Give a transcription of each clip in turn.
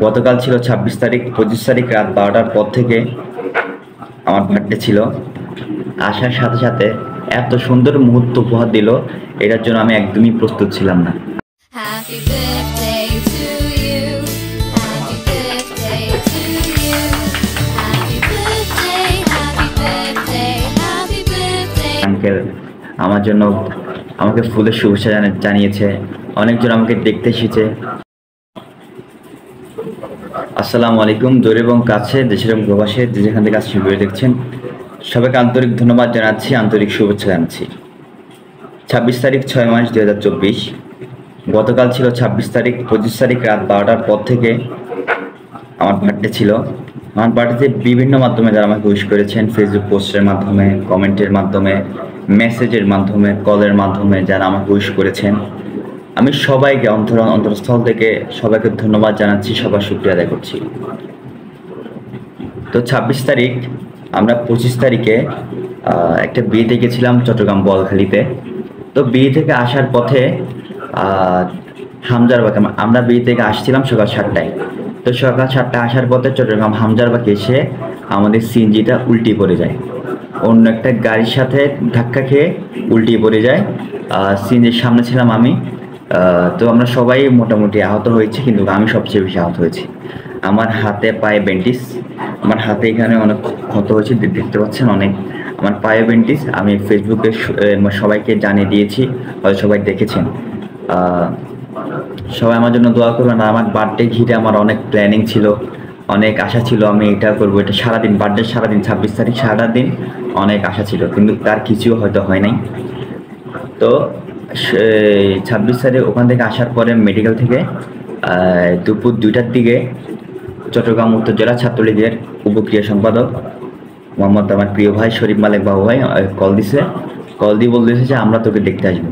গতকাল ছিল 26 তারিখ। 25 তারিখ রাত 12টার পর থেকে আমার বার্থডে ছিল। আসার সাথে সাথে এত সুন্দর মুহূর্ত উপহার দিল, এটার জন্য আমি একদমই প্রস্তুত ছিলাম না। Happy birthday to you. Happy birthday to you. Happy birthday, happy birthday, happy birthday. Uncle আমার জন্য আমাকে ফুলের শুভেচ্ছা জানিয়েছে, অনেকজন আমাকে দেখতে এসেছে। আসসালামু আলাইকুম। দূরে এবং কাছে, দেশের এবং প্রবাসে যে যেখান থেকে আজকে ভিডিও দেখছেন, সবাইকে আন্তরিক ধন্যবাদ জানাচ্ছি, আন্তরিক শুভেচ্ছা জানাচ্ছি। 26 তারিখ 6 মাস 2024। গতকাল ছিল 26 তারিখ। 25 তারিখ রাত 12টার পর থেকে আমার বার্থডে ছিল। আমার বার্থডেতে বিভিন্ন মাধ্যমে যারা আমাকে উইশ করেছেন, ফেসবুক পোস্টের মাধ্যমে, কমেন্টের মাধ্যমে, মেসেজের মাধ্যমে, কলের মাধ্যমে যারা আমাকে উইশ করেছেন, আমি সবাইকে অন্তরস্থল থেকে সবাইকে ধন্যবাদ জানাচ্ছি, সবার শুকরিয়া আদায় করছি। তো 26 তারিখ আমরা 25 তারিখে একটা বিয়েতে গেছিলাম চট্টগ্রাম বোয়ালখালীতে। তো বিয়ে থেকে আসার পথে হামজারবাগ, আমরা বিয়ে থেকে আসছিলাম সকাল 7টায়। তো সকাল 7টায় আসার পথে চট্টগ্রাম হামজারবাগে এসে আমাদের সিএনজিটা উল্টে পড়ে যায়, অন্য একটা গাড়ির সাথে ধাক্কা খেয়ে উল্টে পড়ে যায়। সিএনজির সামনে ছিলাম আমি। তো আমরা সবাই মোটামুটি আহত হয়েছি, কিন্তু আমি সবচেয়ে বেশি আহত হয়েছি। আমার হাতে পায়ে ব্যান্ডেজ, আমার হাতে এখানে অনেক ক্ষত হয়েছে, দেখতে পাচ্ছেন অনেক। আমার পায়ে ব্যান্ডেজ, আমি ফেসবুকে সবাইকে জানিয়ে দিয়েছি, হয়তো সবাই দেখেছেন। সবাই আমার জন্য দোয়া করবেন। আমার বার্থডে ঘিরে আমার অনেক প্ল্যানিং ছিল, অনেক আশা ছিল, আমি এটা করবো, এটা সারাদিন, বার্থডে সারাদিন, 26 তারিখ সারাদিন অনেক আশা ছিল, কিন্তু তার কিছুও হয়তো হয় নাই। তো 26 তারিখ ওখান থেকে আসার পরে মেডিকেল থেকে দুপুর 2টার দিকে চট্টগ্রাম উত্তর জেলা ছাত্রলীগের উপক্রিয়া সম্পাদক মোহাম্মদ আমার প্রিয় ভাই শরীফ মালিক বাবু ভাই কল দিয়ে বলতেছে যে আমরা তোকে দেখতে আসবো।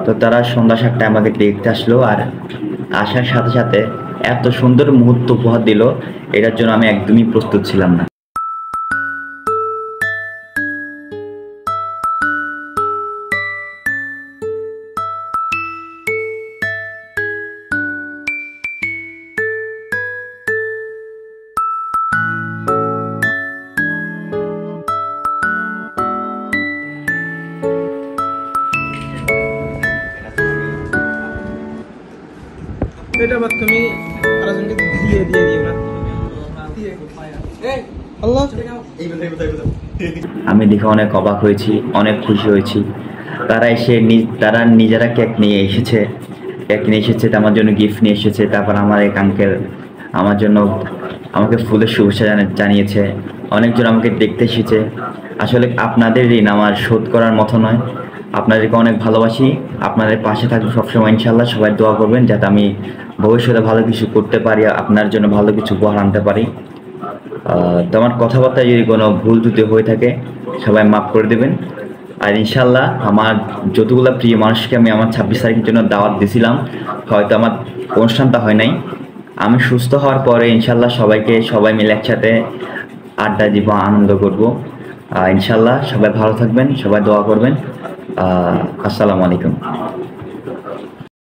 তো তারা সন্ধ্যা 7টায় আমাকে দেখতে আসলো, আর আসার সাথে সাথে এত সুন্দর মুহূর্ত উপহার দিল, এটার জন্য আমি একদমই প্রস্তুত ছিলাম না। এটা বাদ তুমি আরেকজনকে দিয়ে দিও না। আল্লাহ, আমি দেখে অনেক অবাক হয়েছি, অনেক খুশি হয়েছি। তারা এসে তারা নিজেরা কেক নিয়ে এসেছে, আমার জন্য গিফট নিয়ে এসেছে। তারপর আমার এক আঙ্কেল আমার জন্য আমাকে ফুলের শুভেচ্ছা জানিয়েছে, অনেকজন আমাকে দেখতে এসেছে। আসলে আপনাদের ঋণ আমার শোধ করার মতো নয়। আপনাদেরকে অনেক ভালোবাসি, আপনাদের পাশে থাকবো সবসময় ইনশাল্লাহ। সবাই দোয়া করবেন যাতে আমি ভবিষ্যতে ভালো কিছু করতে পারি, আপনার জন্য ভালো কিছু উপহার আনতে পারি। তো আমার কথাবার্তায় যদি কোনো ভুল ত্রুটি হয়ে থাকে সবাই মাফ করে দেবেন। আর ইনশাল্লাহ আমার যতগুলো প্রিয় মানুষকে আমি আমার 26 তারিখের জন্য দাওয়াত দিয়েছিলাম, হয়তো আমার অনুষ্ঠানটা হয় নাই। আমি সুস্থ হওয়ার পরে ইনশাল্লাহ সবাই মিলে একসাথে আড্ডা দিব, আনন্দ করব ইনশাল্লাহ। সবাই ভালো থাকবেন, সবাই দোয়া করবেন। আসসালামু আলাইকুম।